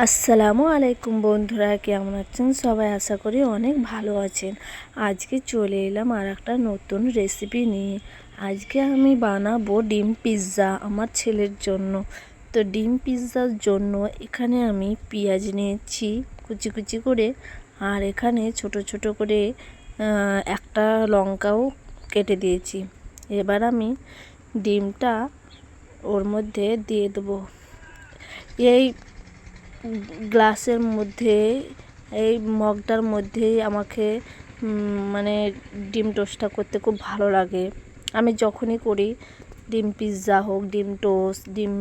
আসসালামু আলাইকুম বন্ধুরা, কেমন আছেন সবাই? আশা করি অনেক ভালো আছেন। আজকে চলে এলাম আর একটা নতুন রেসিপি নিয়ে। আজকে আমি বানাবো ডিম পিৎজা আমার ছেলের জন্য। তো ডিম পিৎজার জন্য এখানে আমি পেঁয়াজ নিয়েছি কুচি কুচি করে, আর এখানে ছোট ছোট করে একটা লঙ্কাও কেটে দিয়েছি। এবার আমি ডিমটা ওর মধ্যে দিয়ে দেবো। এই গ্লাসের মধ্যে, এই মগটার মধ্যেই আমাকে মানে ডিম টোস্টটা করতে খুব ভালো লাগে। আমি যখনই করি, ডিম পিৎজা হোক, ডিম টোস্ট, ডিম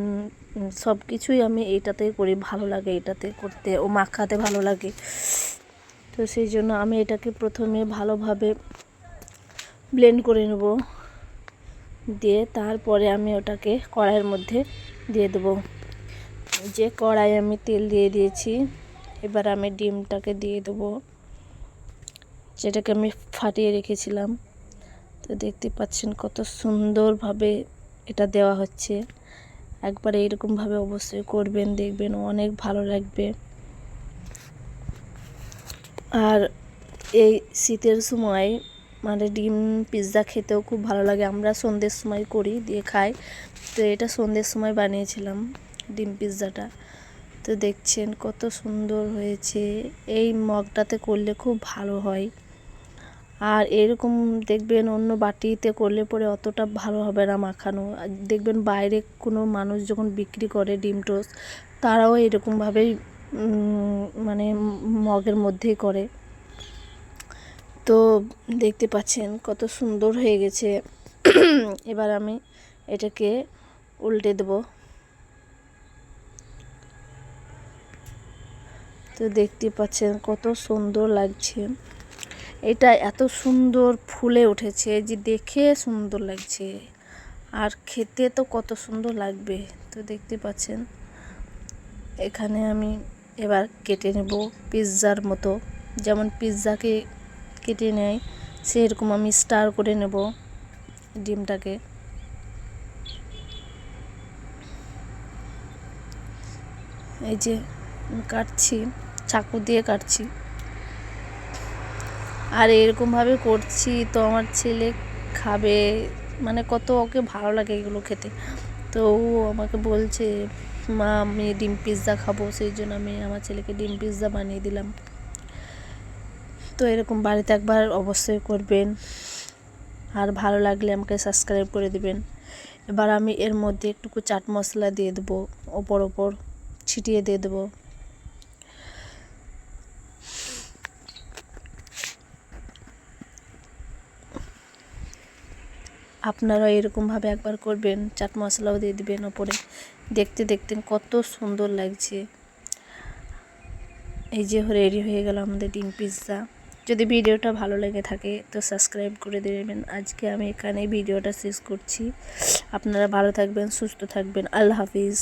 সব কিছুই আমি এইটাতেই করি। ভালো লাগে এটাতে করতে, ও মাখাতে ভালো লাগে। তো সেই জন্য আমি এটাকে প্রথমে ভালোভাবে ব্লেন্ড করে নেব, দিয়ে তারপরে আমি ওটাকে কড়াইয়ের মধ্যে দিয়ে দেবো। যে কড়াই আমি তেল দিয়ে দিয়েছি, এবার আমি ডিমটাকে দিয়ে দেবো, যেটাকে আমি ফাটিয়ে রেখেছিলাম। তো দেখতে পাচ্ছেন কত সুন্দরভাবে এটা দেওয়া হচ্ছে। একবার এইরকমভাবে অবশ্যই করবেন, দেখবেন অনেক ভালো লাগবে। আর এই শীতের সময় মানে ডিম পিৎজা খেতেও খুব ভালো লাগে। আমরা সন্ধ্যের সময় করি, দিয়ে খাই। তো এটা সন্ধ্যের সময় বানিয়েছিলাম ডিম পিৎজাটা। তো দেখছেন কত সুন্দর হয়েছে। এই মগটাতে করলে খুব ভালো হয়। আর এরকম দেখবেন অন্য বাটিতে করলে পরে অতটা ভালো হবে না মাখানো। দেখবেন বাইরে কোনো মানুষ যখন বিক্রি করে ডিম টোস্ট, তারাও এরকমভাবেই মানে মগের মধ্যেই করে। তো দেখতে পাচ্ছেন কত সুন্দর হয়ে গেছে। এবার আমি এটাকে উল্টে দেব। তো দেখতে পাচ্ছেন কত সুন্দর লাগছে। এটা এত সুন্দর ফুলে উঠেছে যে দেখে সুন্দর লাগছে, আর খেতে তো কত সুন্দর লাগবে। তো দেখতে পাচ্ছেন এখানে আমি এবার কেটে নেব পিৎজার মতো, যেমন পিৎজাকে কেটে নেয় সেরকম আমি স্টার করে নেব ডিমটাকে। এই যে কাটছি, চাকু দিয়ে কাটছি, আর এরকমভাবে করছি তো আমার ছেলে খাবে, মানে কত ওকে ভালো লাগে এগুলো খেতে। তো ও আমাকে বলছে, মা আমি ডিম পিৎজা খাবো। সেই জন্য আমি আমার ছেলেকে ডিম পিৎজা বানিয়ে দিলাম। তো এরকম বাড়িতে একবার অবশ্যই করবেন, আর ভালো লাগলে আমাকে সাবস্ক্রাইব করে দিবেন। এবার আমি এর মধ্যে একটুকু চাট মশলা দিয়ে দেবো, ওপর ছিটিয়ে দিয়ে দেবো। আপনারা এরকমভাবে একবার করবেন, চাট মশলাও দিয়ে দিবেন ওপরে। দেখতেন কত সুন্দর লাগছে। এই যে রেডি হয়ে গেল আমাদের ডিম পিৎজা। যদি ভিডিওটা ভালো লেগে থাকে তো সাবস্ক্রাইব করে দেবেন। আজকে আমি এখানে ভিডিওটা শেষ করছি। আপনারা ভালো থাকবেন, সুস্থ থাকবেন। আল্লাহ হাফিজ।